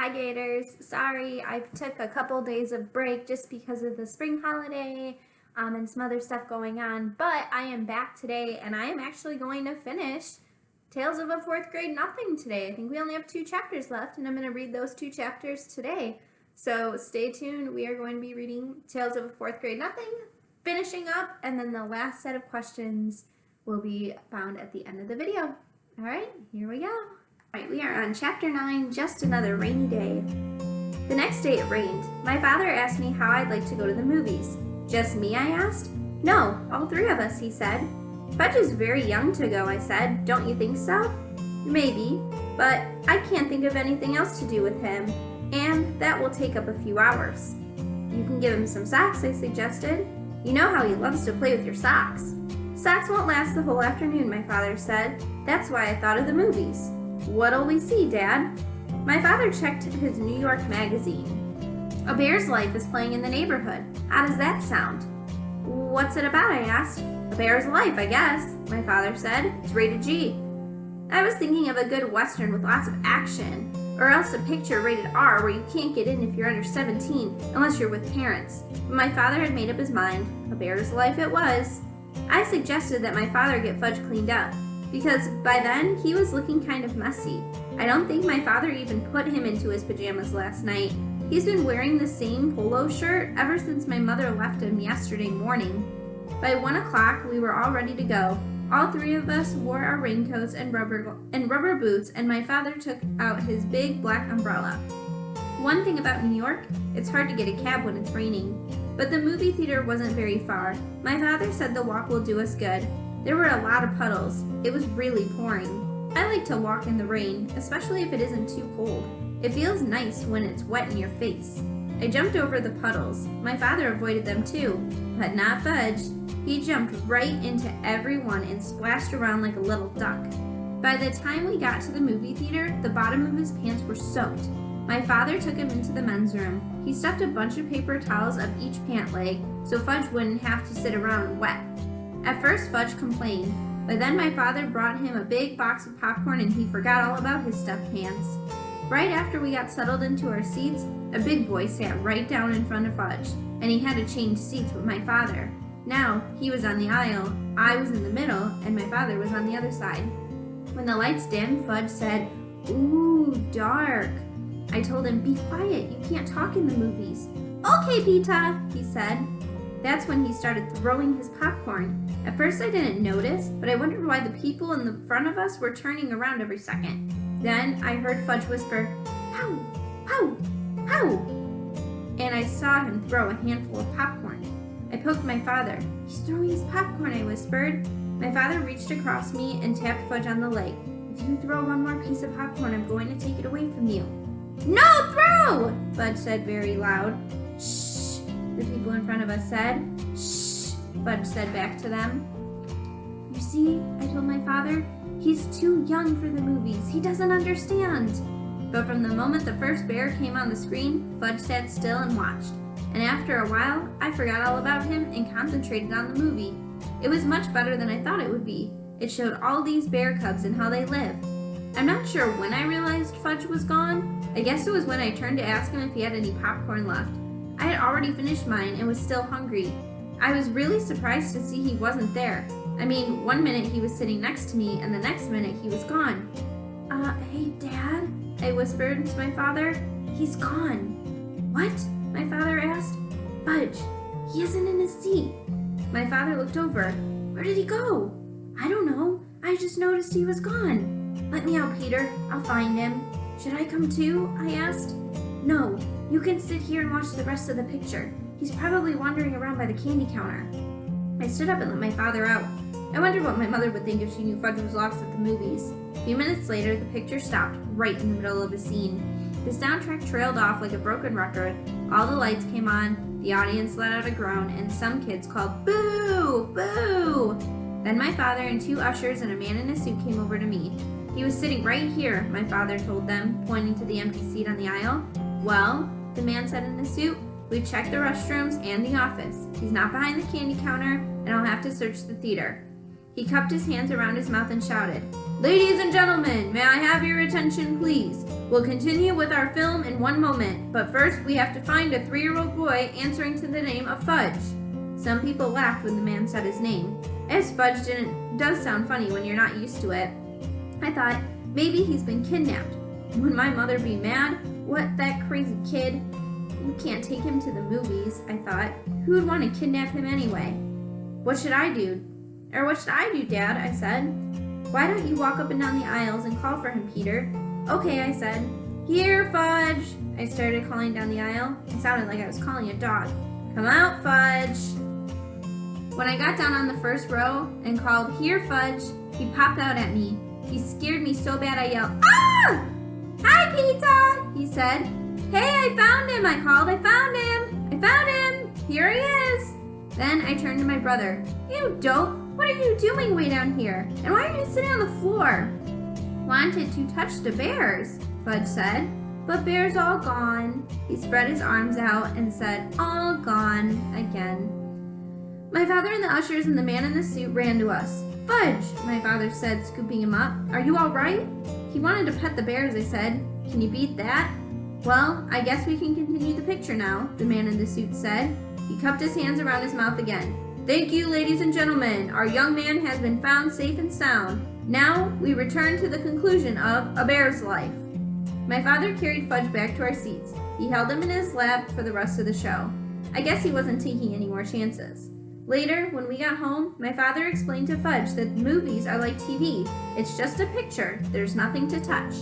Hi Gators, sorry I took a couple days of break just because of the spring holiday and some other stuff going on, but I am back today and I am actually going to finish Tales of a Fourth Grade Nothing today. I think we only have 2 chapters left and I'm going to read those 2 chapters today. So stay tuned, we are going to be reading Tales of a Fourth Grade Nothing, finishing up, and then the last set of questions will be found at the end of the video. Alright, here we go. Alright, we are on chapter 9, Just Another Rainy Day. The next day it rained. My father asked me how I'd like to go to the movies. Just me, I asked. No, all 3 of us, he said. Fudge is very young to go, I said. Don't you think so? Maybe, but I can't think of anything else to do with him, and that will take up a few hours. You can give him some socks, I suggested. You know how he loves to play with your socks. Socks won't last the whole afternoon, my father said. That's why I thought of the movies. What'll we see, Dad? My father checked his New York magazine. A Bear's Life is playing in the neighborhood. How does that sound? What's it about, I asked. A Bear's Life, I guess, my father said. It's rated G. I was thinking of a good Western with lots of action, or else a picture rated R where you can't get in if you're under 17, unless you're with parents. But my father had made up his mind. A Bear's Life it was. I suggested that my father get Fudge cleaned up, because by then he was looking kind of messy. I don't think my father even put him into his pajamas last night. He's been wearing the same polo shirt ever since my mother left him yesterday morning. By 1 o'clock, we were all ready to go. All 3 of us wore our raincoats and rubber boots, and my father took out his big black umbrella. One thing about New York, it's hard to get a cab when it's raining. But the movie theater wasn't very far. My father said the walk will do us good. There were a lot of puddles. It was really pouring. I like to walk in the rain, especially if it isn't too cold. It feels nice when it's wet in your face. I jumped over the puddles. My father avoided them too, but not Fudge. He jumped right into every one and splashed around like a little duck. By the time we got to the movie theater, the bottom of his pants were soaked. My father took him into the men's room. He stuffed a bunch of paper towels up each pant leg so Fudge wouldn't have to sit around wet. At first, Fudge complained, but then my father brought him a big box of popcorn and he forgot all about his stuffed pants. Right after we got settled into our seats, a big boy sat right down in front of Fudge, and he had to change seats with my father. Now, he was on the aisle, I was in the middle, and my father was on the other side. When the lights dimmed, Fudge said, "Ooh, dark." I told him, "Be quiet, you can't talk in the movies." "Okay, Pita," he said. That's when he started throwing his popcorn. At first I didn't notice, but I wondered why the people in the front of us were turning around every second. Then I heard Fudge whisper, "Pow, pow, pow," and I saw him throw a handful of popcorn. I poked my father. "He's throwing his popcorn," I whispered. My father reached across me and tapped Fudge on the leg. "If you throw one more piece of popcorn, I'm going to take it away from you." "No, throw!" Fudge said very loud. "Shh," the people in front of us said. "Shh," Fudge said back to them. "You see," I told my father, "he's too young for the movies. He doesn't understand." But from the moment the first bear came on the screen, Fudge sat still and watched. And after a while, I forgot all about him and concentrated on the movie. It was much better than I thought it would be. It showed all these bear cubs and how they live. I'm not sure when I realized Fudge was gone. I guess it was when I turned to ask him if he had any popcorn left. I had already finished mine and was still hungry. I was really surprised to see he wasn't there. I mean, one minute he was sitting next to me and the next minute he was gone. Hey Dad," I whispered to my father. "He's gone." "What?" my father asked. "Fudge, he isn't in his seat." My father looked over. "Where did he go?" "I don't know. I just noticed he was gone." "Let me out, Peter. I'll find him." "Should I come too?" I asked. "No, you can sit here and watch the rest of the picture. He's probably wandering around by the candy counter." I stood up and let my father out. I wondered what my mother would think if she knew Fudge was lost at the movies. A few minutes later, the picture stopped right in the middle of a scene. The soundtrack trailed off like a broken record. All the lights came on, the audience let out a groan, and some kids called, "Boo! Boo!" Then my father and 2 ushers and a man in a suit came over to me. "He was sitting right here," my father told them, pointing to the empty seat on the aisle. "Well," the man said in the suit, "we've checked the restrooms and the office. He's not behind the candy counter, and I'll have to search the theater." He cupped his hands around his mouth and shouted, Ladies and gentlemen, may I have your attention, please? We'll continue with our film in one moment, but first we have to find a 3-year-old boy answering to the name of Fudge. Some people laughed when the man said his name, as Fudge does sound funny when you're not used to it. I thought, maybe he's been kidnapped. Would my mother be mad? What, that crazy kid? You can't take him to the movies, I thought. Who would want to kidnap him anyway? What should I do, Dad? I said. Why don't you walk up and down the aisles and call for him, Peter? Okay, I said. Here, Fudge! I started calling down the aisle. It sounded like I was calling a dog. Come out, Fudge! When I got down on the first row and called, Here, Fudge, he popped out at me. He scared me so bad I yelled, Ah! Hi, Pizza! He said. Hey, I found him, I called. I found him! Here he is! Then I turned to my brother. You dope! What are you doing way down here? And why are you sitting on the floor? Wanted to touch the bears, Fudge said. But bears all gone. He spread his arms out and said, all gone again. My father and the ushers and the man in the suit ran to us. Fudge, my father said, scooping him up. Are you all right? He wanted to pet the bears, I said. Can you beat that? Well, I guess we can continue the picture now, the man in the suit said. He cupped his hands around his mouth again. Thank you, ladies and gentlemen. Our young man has been found safe and sound. Now, we return to the conclusion of A Bear's Life. My father carried Fudge back to our seats. He held him in his lap for the rest of the show. I guess he wasn't taking any more chances. Later, when we got home, my father explained to Fudge that movies are like TV. It's just a picture. There's nothing to touch.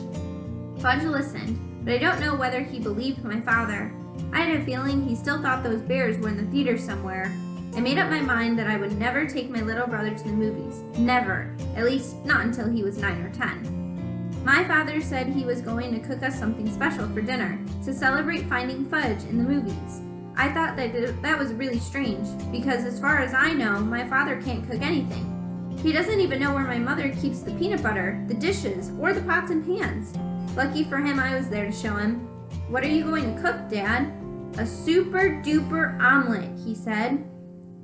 Fudge listened, but I don't know whether he believed my father. I had a feeling he still thought those bears were in the theater somewhere. I made up my mind that I would never take my little brother to the movies. Never. At least not until he was 9 or 10. My father said he was going to cook us something special for dinner to celebrate finding Fudge in the movies. I thought that was really strange because as far as I know, my father can't cook anything. He doesn't even know where my mother keeps the peanut butter, the dishes, or the pots and pans. Lucky for him, I was there to show him. What are you going to cook, Dad? A super duper omelet, he said.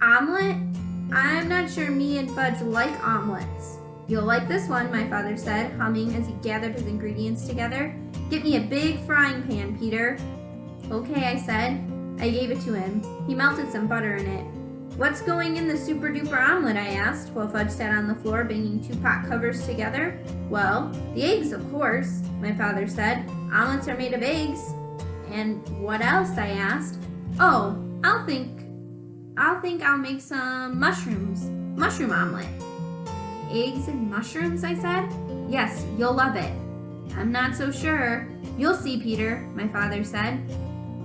Omelet? I'm not sure me and Fudge like omelets. You'll like this one, my father said, humming as he gathered his ingredients together. Get me a big frying pan, Peter. Okay, I said. I gave it to him. He melted some butter in it. What's going in the super duper omelet, I asked, while Fudge sat on the floor banging 2 pot covers together. Well, the eggs, of course, my father said. Omelets are made of eggs. And what else, I asked. Oh, I'll think I'll make some mushrooms. Mushroom omelet. Eggs and mushrooms, I said. Yes, you'll love it. I'm not so sure. You'll see, Peter, my father said.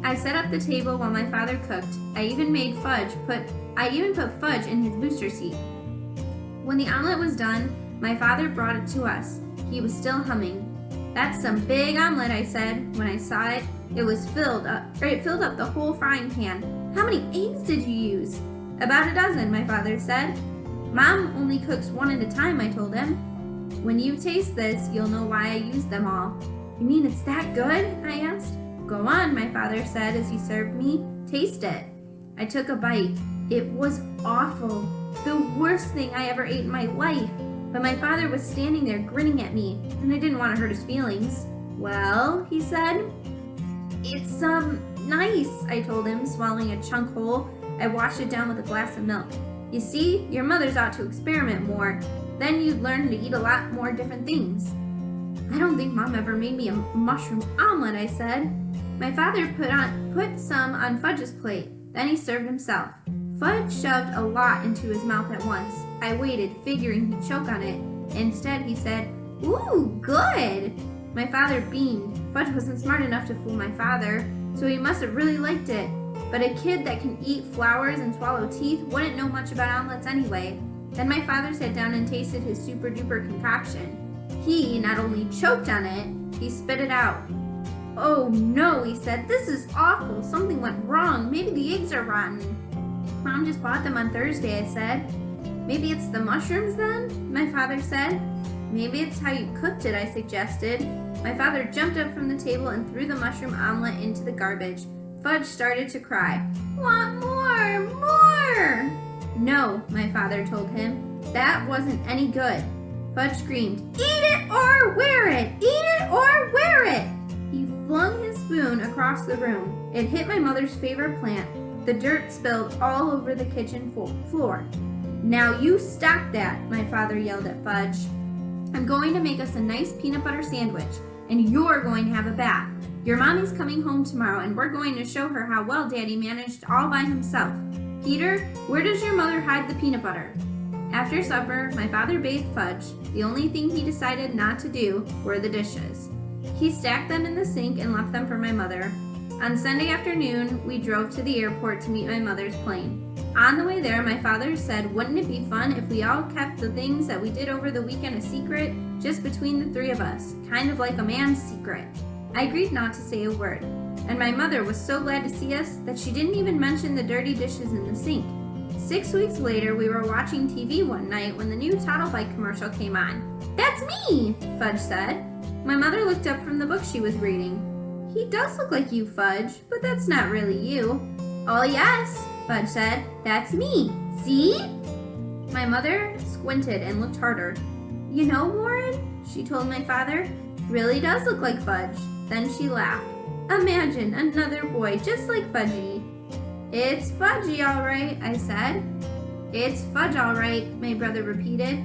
I set up the table while my father cooked. I even put Fudge in his booster seat. When the omelet was done, my father brought it to us. He was still humming. That's some big omelet, I said. When I saw it, it filled up the whole frying pan. How many eggs did you use? About a dozen, my father said. Mom only cooks 1 at a time, I told him. When you taste this, you'll know why I used them all. You mean it's that good? I asked. Go on, my father said as he served me. Taste it. I took a bite. It was awful. The worst thing I ever ate in my life. But my father was standing there grinning at me, and I didn't want to hurt his feelings. Well, he said. It's, nice, I told him, swallowing a chunk whole. I washed it down with a glass of milk. You see, your mothers ought to experiment more. Then you'd learn to eat a lot more different things. I don't think Mom ever made me a mushroom omelet, I said. My father put some on Fudge's plate. Then he served himself. Fudge shoved a lot into his mouth at once. I waited, figuring he'd choke on it. Instead, he said, Ooh, good! My father beamed. Fudge wasn't smart enough to fool my father, so he must have really liked it. But a kid that can eat flowers and swallow teeth wouldn't know much about omelets anyway. Then my father sat down and tasted his super duper concoction. He not only choked on it, he spit it out. Oh no, he said, this is awful. Something went wrong. Maybe the eggs are rotten. Mom just bought them on Thursday, I said. Maybe it's the mushrooms then? My father said. Maybe it's how you cooked it, I suggested. My father jumped up from the table and threw the mushroom omelet into the garbage. Fudge started to cry. Want more, more! No, my father told him. That wasn't any good. Fudge screamed, "Eat it or wear it! Eat it or wear it!" He flung his spoon across the room. It hit my mother's favorite plant. The dirt spilled all over the kitchen floor. "Now you stop that," my father yelled at Fudge. "I'm going to make us a nice peanut butter sandwich, and you're going to have a bath. Your mommy's coming home tomorrow, and we're going to show her how well Daddy managed all by himself. Peter, where does your mother hide the peanut butter?" After supper, my father bathed Fudge. The only thing he decided not to do were the dishes. He stacked them in the sink and left them for my mother. On Sunday afternoon, we drove to the airport to meet my mother's plane. On the way there, my father said, "Wouldn't it be fun if we all kept the things that we did over the weekend a secret, just between the three of us, kind of like a man's secret?" I agreed not to say a word, and my mother was so glad to see us that she didn't even mention the dirty dishes in the sink. 6 weeks later, we were watching TV one night when the new Toddle Bike commercial came on. "That's me," Fudge said. My mother looked up from the book she was reading. "He does look like you, Fudge, but that's not really you." "Oh yes," Fudge said, "that's me. See?" My mother squinted and looked harder. "You know, Warren," she told my father, "really does look like Fudge." Then she laughed. "Imagine another boy just like Fudgy." "It's Fudgy, all right," I said. "It's Fudge, all right," my brother repeated.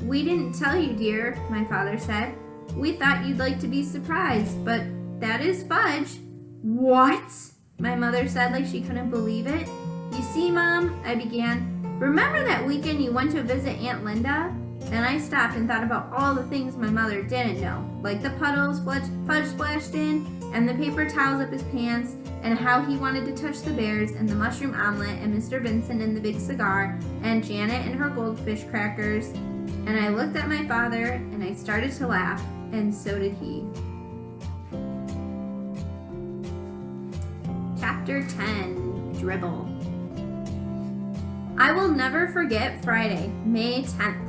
"We didn't tell you, dear," my father said. "We thought you'd like to be surprised, but that is Fudge." "What?" my mother said like she couldn't believe it. "You see, Mom," I began, "remember that weekend you went to visit Aunt Linda?" Then I stopped and thought about all the things my mother didn't know, like the puddles Fudge splashed in, and the paper towels up his pants, and how he wanted to touch the bears, and the mushroom omelet, and Mr. Vincent and the big cigar, and Janet and her goldfish crackers. And I looked at my father, and I started to laugh, and so did he. Chapter 10, Dribble. I will never forget Friday, May 10th.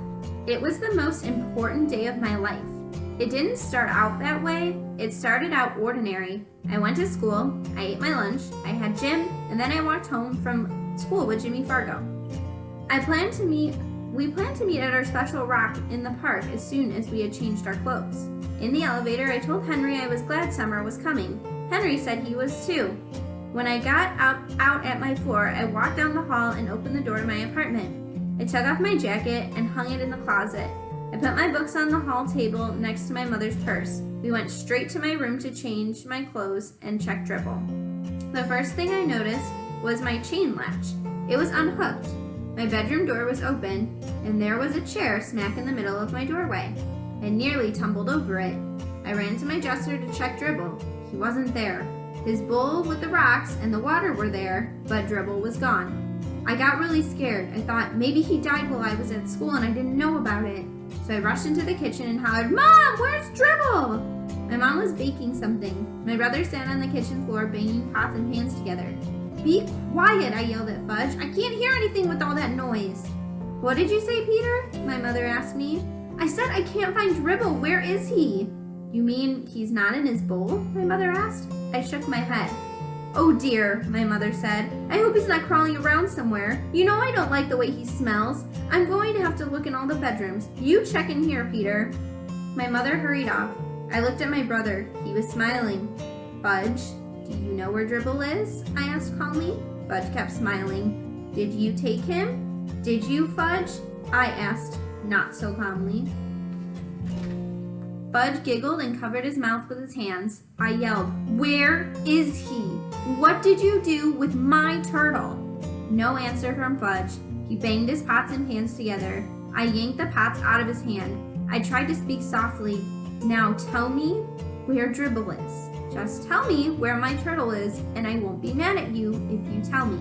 It was the most important day of my life. It didn't start out that way. It started out ordinary. I went to school, I ate my lunch, I had gym, and then I walked home from school with Jimmy Fargo. We planned to meet at our special rock in the park as soon as we had changed our clothes. In the elevator, I told Henry I was glad summer was coming. Henry said he was too. When I got out at my floor, I walked down the hall and opened the door to my apartment. I took off my jacket and hung it in the closet. I put my books on the hall table next to my mother's purse. We went straight to my room to change my clothes and check Dribble. The first thing I noticed was my chain latch. It was unhooked. My bedroom door was open, and there was a chair smack in the middle of my doorway. I nearly tumbled over it. I ran to my dresser to check Dribble. He wasn't there. His bowl with the rocks and the water were there, but Dribble was gone. I got really scared. I thought maybe he died while I was at school and I didn't know about it. So I rushed into the kitchen and hollered, "Mom, where's Dribble?" My mom was baking something. My brother sat on the kitchen floor banging pots and pans together. "Be quiet," I yelled at Fudge. "I can't hear anything with all that noise." "What did you say, Peter?" my mother asked me. "I said I can't find Dribble. Where is he?" "You mean he's not in his bowl?" my mother asked. I shook my head. "Oh dear," my mother said. "I hope he's not crawling around somewhere. You know I don't like the way he smells. I'm going to have to look in all the bedrooms. You check in here, Peter." My mother hurried off. I looked at my brother. He was smiling. "Fudge, do you know where Dribble is?" I asked calmly. Fudge kept smiling. "Did you take him?" "Did you, Fudge?" I asked, not so calmly. Fudge giggled and covered his mouth with his hands. I yelled, "Where is he? What did you do with my turtle?" No answer from Fudge. He banged his pots and pans together. I yanked the pots out of his hand. I tried to speak softly. "Now tell me where Dribble is. Just tell me where my turtle is, and I won't be mad at you if you tell me.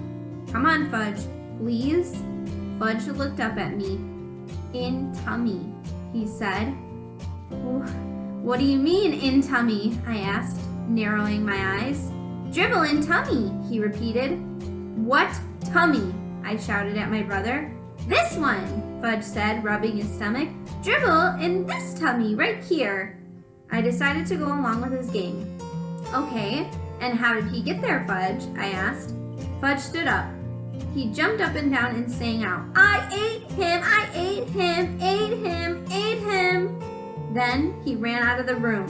Come on, Fudge, please." Fudge looked up at me. "In tummy," he said. "What do you mean, in tummy?" I asked, narrowing my eyes. "Dribble in tummy," he repeated. "What tummy?" I shouted at my brother. "This one," Fudge said, rubbing his stomach. "Dribble in this tummy, right here." I decided to go along with his game. "Okay, and how did he get there, Fudge?" I asked. Fudge stood up. He jumped up and down and sang out, "I ate him, I ate him, ate him, ate him." Then he ran out of the room.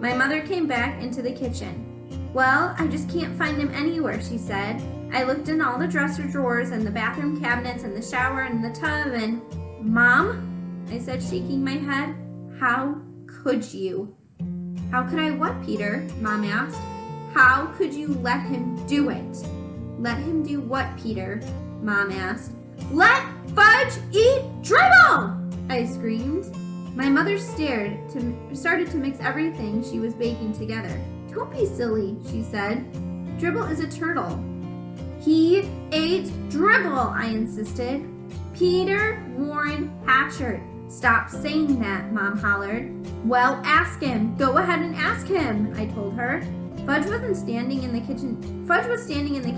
My mother came back into the kitchen. "Well, I just can't find him anywhere," she said. "I looked in all the dresser drawers and the bathroom cabinets and the shower and the tub and..." "Mom," I said, shaking my head, "how could you?" "How could I what, Peter?" Mom asked. "How could you let him do it?" "Let him do what, Peter?" Mom asked. "Let Fudge eat dribble!" I screamed. My mother started to mix everything she was baking together. "Don't be silly," she said. "Dribble is a turtle." "He ate dribble," I insisted. "Peter Warren Hatchard, stop saying that," Mom hollered. "Well, ask him. Go ahead and ask him," I told her. Fudge was standing in the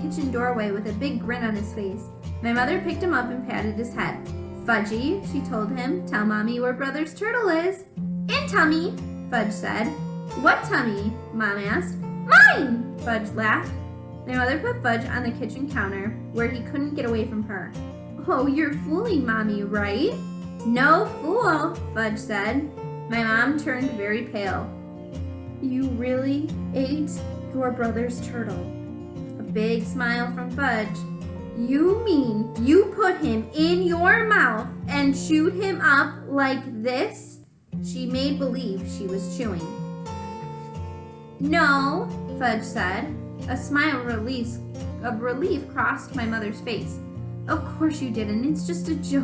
kitchen doorway with a big grin on his face. My mother picked him up and patted his head. "Fudgy," she told him, "tell Mommy where Brother's turtle is." "In tummy," Fudge said. "What tummy?" Mom asked. "Mine!" Fudge laughed. My mother put Fudge on the kitchen counter where he couldn't get away from her. "Oh, you're fooling Mommy, right?" "No fool," Fudge said. My mom turned very pale. "You really ate your brother's turtle?" A big smile from Fudge. "You mean you put him in your mouth and chewed him up like this?" She made believe she was chewing. "No," Fudge said. A smile of relief crossed my mother's face. "Of course you didn't. It's just a joke."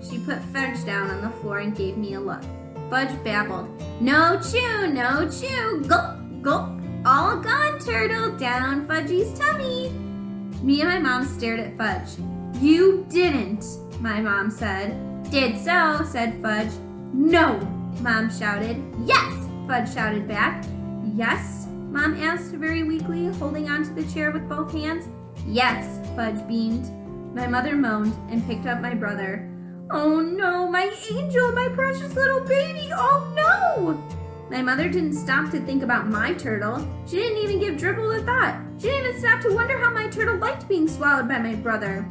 She put Fudge down on the floor and gave me a look. Fudge babbled, "No chew, no chew, gulp, gulp, all gone turtle, down Fudgy's tummy." Me and my mom stared at Fudge. "You didn't," my mom said. "Did so," said Fudge. "No," Mom shouted. "Yes," Fudge shouted back. "Yes?" Mom asked very weakly, holding onto the chair with both hands. "Yes," Fudge beamed. My mother moaned and picked up my brother. "Oh no, my angel, my precious little baby, oh no!" My mother didn't stop to think about my turtle. She didn't even give Dribble a thought. She didn't even stop to wonder how my turtle liked being swallowed by my brother.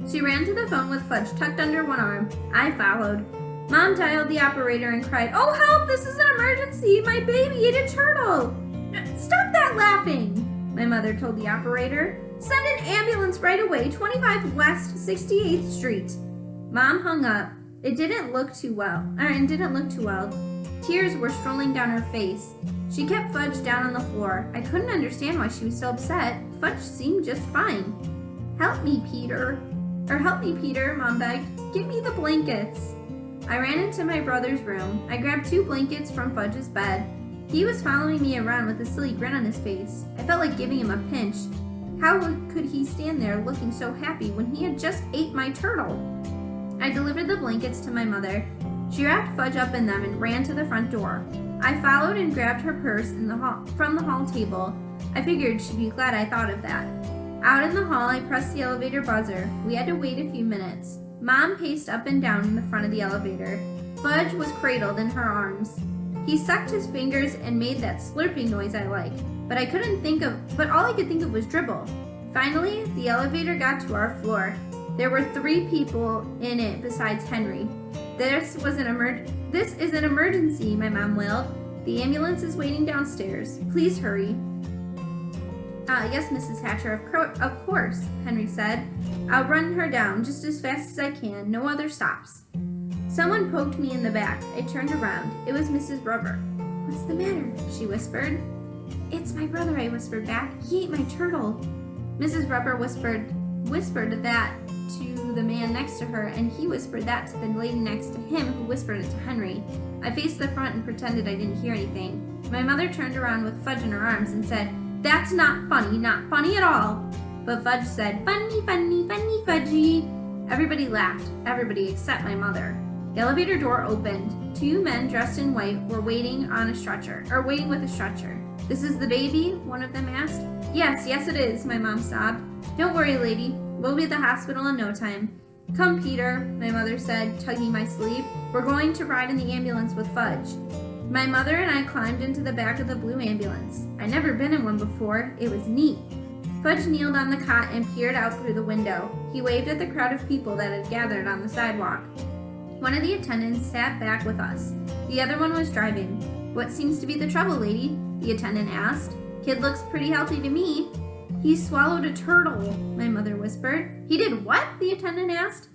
She ran to the phone with Fudge tucked under one arm. I followed. Mom dialed the operator and cried, "Oh help, this is an emergency, my baby ate a turtle!" "Stop that laughing," my mother told the operator. "Send an ambulance right away, 25 West 68th Street. Mom hung up. It didn't look too well. Tears were strolling down her face. She kept Fudge down on the floor. I couldn't understand why she was so upset. Fudge seemed just fine. Help me, Peter, Mom begged. "Give me the blankets." I ran into my brother's room. I grabbed 2 blankets from Fudge's bed. He was following me around with a silly grin on his face. I felt like giving him a pinch. How could he stand there looking so happy when he had just ate my turtle? I delivered the blankets to my mother. She wrapped Fudge up in them and ran to the front door. I followed and grabbed her purse from the hall table. I figured she'd be glad I thought of that. Out in the hall, I pressed the elevator buzzer. We had to wait a few minutes. Mom paced up and down in the front of the elevator. Fudge was cradled in her arms. He sucked his fingers and made that slurping noise I like, but all I could think of was Dribble. Finally, the elevator got to our floor. There were 3 people in it besides Henry. This is an emergency, my mom wailed. "The ambulance is waiting downstairs. Please hurry." Yes, Mrs. Hatcher, of course, Henry said. "I'll run her down just as fast as I can. No other stops." Someone poked me in the back. I turned around. It was Mrs. Rubber. "What's the matter?" she whispered. "It's my brother," I whispered back. "He ate my turtle." Mrs. Rubber whispered that to the man next to her, and he whispered that to the lady next to him, who whispered it to Henry. I faced the front and pretended I didn't hear anything. My mother turned around with Fudge in her arms and said, "That's not funny at all." But Fudge said, "Funny, funny, funny, Fudgy." Everybody laughed, everybody except my mother. The elevator door opened. 2 men dressed in white were waiting with a stretcher. "This is the baby?" one of them asked. Yes, it is," my mom sobbed. "Don't worry, lady. We'll be at the hospital in no time." "Come, Peter," my mother said, tugging my sleeve. "We're going to ride in the ambulance with Fudge." My mother and I climbed into the back of the blue ambulance. I'd never been in one before. It was neat. Fudge kneeled on the cot and peered out through the window. He waved at the crowd of people that had gathered on the sidewalk. One of the attendants sat back with us. The other one was driving. "What seems to be the trouble, lady?" the attendant asked. "Kid looks pretty healthy to me." "He swallowed a turtle," my mother whispered. "He did what?" the attendant asked.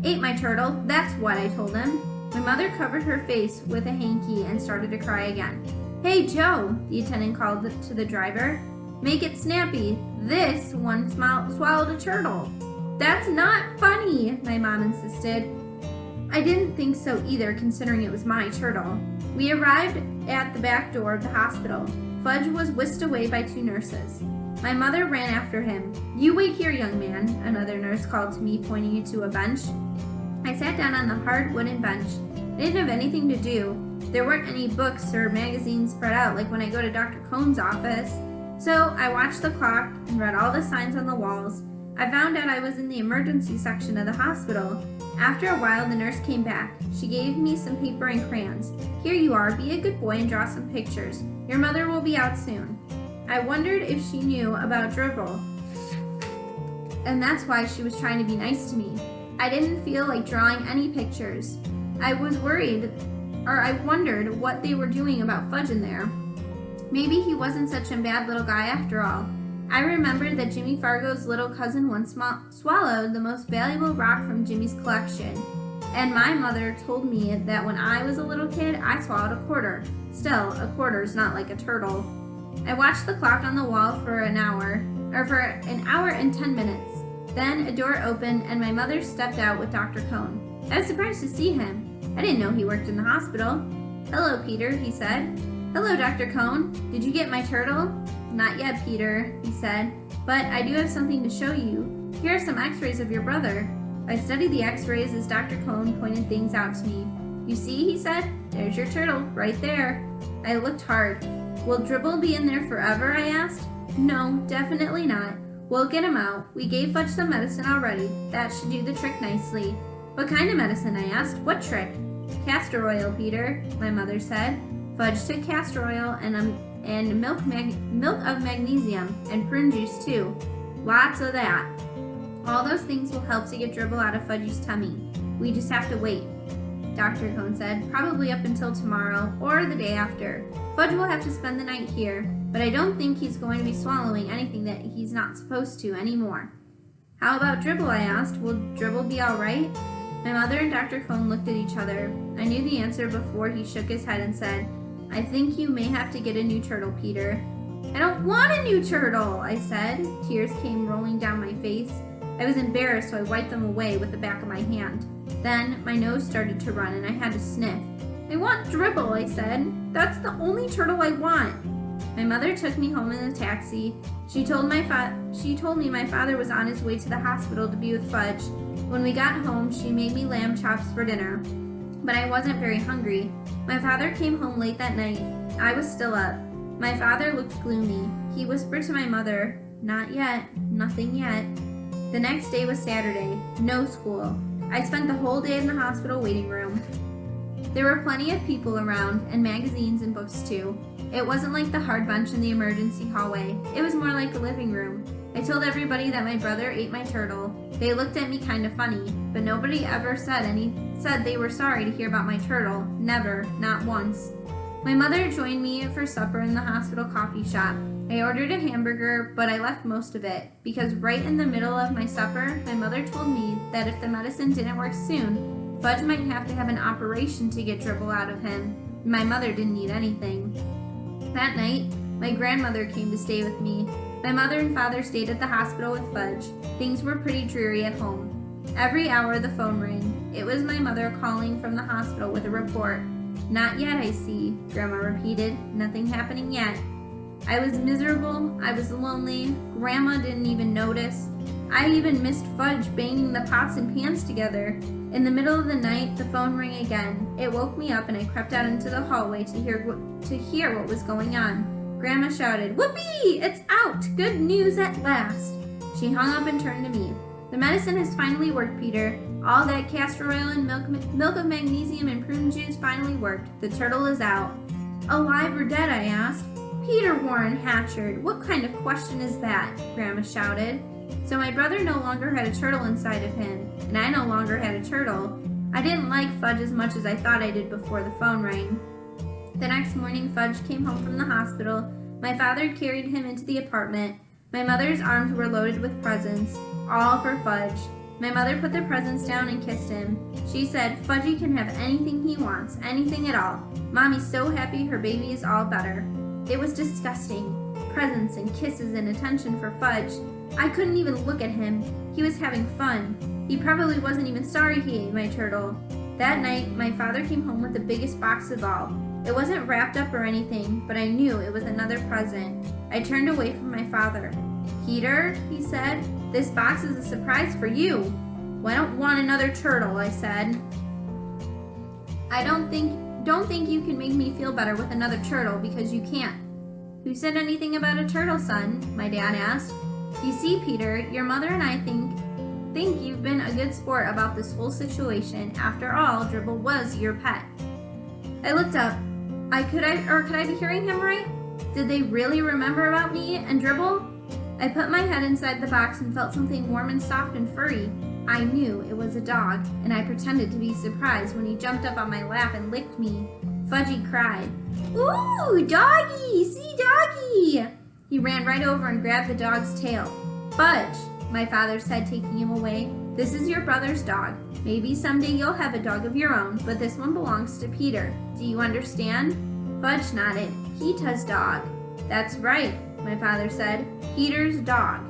"Ate my turtle, that's what," I told him. My mother covered her face with a hanky and started to cry again. "Hey, Joe," the attendant called to the driver. "Make it snappy. This one swallowed a turtle." "That's not funny," my mom insisted. I didn't think so either, considering it was my turtle. We arrived at the back door of the hospital. Fudge was whisked away by 2 nurses. My mother ran after him. "You wait here, young man," another nurse called to me, pointing to a bench. I sat down on the hard wooden bench. I didn't have anything to do. There weren't any books or magazines spread out like when I go to Dr. Cohn's office. So I watched the clock and read all the signs on the walls. I found out I was in the emergency section of the hospital. After a while, the nurse came back. She gave me some paper and crayons. "Here you are, be a good boy and draw some pictures. Your mother will be out soon." I wondered if she knew about dribble, and that's why she was trying to be nice to me. I didn't feel like drawing any pictures. I wondered what they were doing about Fudge in there. Maybe he wasn't such a bad little guy after all. I remembered that Jimmy Fargo's little cousin once swallowed the most valuable rock from Jimmy's collection. And my mother told me that when I was a little kid, I swallowed a quarter. Still, a quarter's not like a turtle. I watched the clock on the wall for an hour and 10 minutes. Then a door opened and my mother stepped out with Dr. Cohn. I was surprised to see him. I didn't know he worked in the hospital. "Hello, Peter," he said. "Hello, Dr. Cohn. Did you get my turtle?" "Not yet, Peter," he said, "but I do have something to show you. Here are some x-rays of your brother." I studied the x-rays as Dr. Cohn pointed things out to me. "You see," he said, "there's your turtle, right there." I looked hard. "Will Dribble be in there forever?" I asked. "No, definitely not. We'll get him out. We gave Fudge some medicine already. That should do the trick nicely." "What kind of medicine?" I asked. "What trick?" "Castor oil, Peter," my mother said. Fudge took castor oil and milk of magnesium, and prune juice too. Lots of that. All those things will help to get Dribble out of Fudgy's tummy. We just have to wait, Dr. Cohn said, probably up until tomorrow or the day after. Fudge will have to spend the night here, but I don't think he's going to be swallowing anything that he's not supposed to anymore. "How about Dribble?" I asked. "Will Dribble be all right?" My mother and Dr. Cohn looked at each other. I knew the answer before he shook his head and said, "I think you may have to get a new turtle, Peter." "I don't want a new turtle," I said. Tears came rolling down my face. I was embarrassed, so I wiped them away with the back of my hand. Then my nose started to run and I had to sniff. "I want Dribble," I said. "That's the only turtle I want." My mother took me home in a taxi. She told me my father was on his way to the hospital to be with Fudge. When we got home, she made me lamb chops for dinner. But I wasn't very hungry. My father came home late that night. I was still up. My father looked gloomy. He whispered to my mother, "Not yet, nothing yet." The next day was Saturday. No school. I spent the whole day in the hospital waiting room. There were plenty of people around, and magazines and books too. It wasn't like the hard bench in the emergency hallway. It was more like a living room. I told everybody that my brother ate my turtle. They looked at me kind of funny, but nobody ever said they were sorry to hear about my turtle. Never, not once. My mother joined me for supper in the hospital coffee shop. I ordered a hamburger, but I left most of it, because right in the middle of my supper, my mother told me that if the medicine didn't work soon, Fudge might have to have an operation to get Dribble out of him. My mother didn't need anything. That night, my grandmother came to stay with me. My mother and father stayed at the hospital with Fudge. Things were pretty dreary at home. Every hour the phone rang. It was my mother calling from the hospital with a report. "Not yet, I see," Grandma repeated. "Nothing happening yet." I was miserable. I was lonely. Grandma didn't even notice. I even missed Fudge banging the pots and pans together. In the middle of the night, the phone rang again. It woke me up and I crept out into the hallway to hear what was going on. Grandma shouted, "Whoopee! It's out! Good news at last!" She hung up and turned to me. "The medicine has finally worked, Peter. All that castor oil and milk of magnesium and prune juice finally worked. The turtle is out." "Alive or dead?" I asked. Peter Warren Hatchard, what kind of question is that? Grandma shouted. So my brother no longer had a turtle inside of him, and I no longer had a turtle. I didn't like Fudge as much as I thought I did before the phone rang. The next morning, Fudge came home from the hospital. My father carried him into the apartment. My mother's arms were loaded with presents, all for Fudge. My mother put the presents down and kissed him. She said, Fudgy can have anything he wants, anything at all. Mommy's so happy her baby is all better. It was disgusting. Presents and kisses and attention for Fudge. I couldn't even look at him. He was having fun. He probably wasn't even sorry he ate my turtle. That night, my father came home with the biggest box of all. It wasn't wrapped up or anything, but I knew it was another present. I turned away from my father. Peter, he said, this box is a surprise for you. Well, I don't want another turtle, I said. I don't think you can make me feel better with another turtle because you can't. Who said anything about a turtle, son? My dad asked. You see, Peter, your mother and I think you've been a good sport about this whole situation. After all, Dribble was your pet. I looked up. Could I be hearing him right? Did they really remember about me and Dribble? I put my head inside the box and felt something warm and soft and furry. I knew it was a dog, and I pretended to be surprised when he jumped up on my lap and licked me. Fudgy cried, Ooh, doggy! See, doggy! He ran right over and grabbed the dog's tail. Fudge, my father said, taking him away. This is your brother's dog. Maybe someday you'll have a dog of your own, but this one belongs to Peter. Do you understand? Fudge nodded. Peter's dog. That's right, my father said. Peter's dog.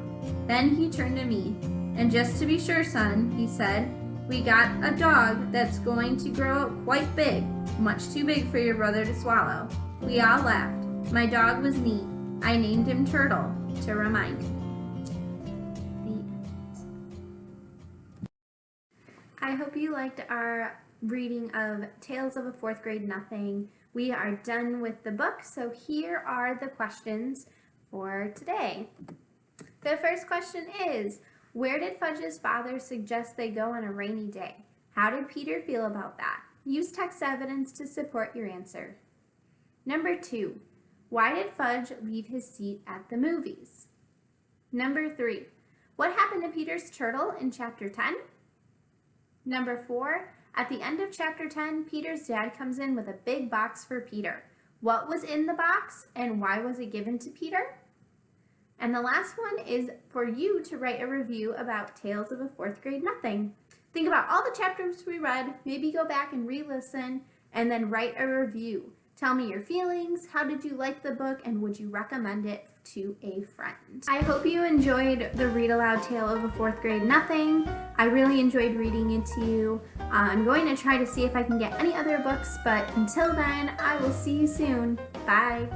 Then he turned to me. And just to be sure, son, he said, we got a dog that's going to grow up quite big, much too big for your brother to swallow. We all laughed. My dog was neat. I named him Turtle to remind him. I hope you liked our reading of Tales of a Fourth Grade Nothing. We are done with the book, so here are the questions for today. The first question is, where did Fudge's father suggest they go on a rainy day? How did Peter feel about that? Use text evidence to support your answer. Number 2, why did Fudge leave his seat at the movies? Number 3, what happened to Peter's turtle in chapter 10? Number 4, at the end of chapter 10, Peter's dad comes in with a big box for Peter. What was in the box and why was it given to Peter? And the last one is for you to write a review about Tales of a Fourth Grade Nothing. Think about all the chapters we read, maybe go back and re-listen, and then write a review. Tell me your feelings, how did you like the book, and would you recommend it to a friend? I hope you enjoyed the Read Aloud Tale of a Fourth Grade Nothing. I really enjoyed reading it to you. I'm going to try to see if I can get any other books, but until then, I will see you soon. Bye.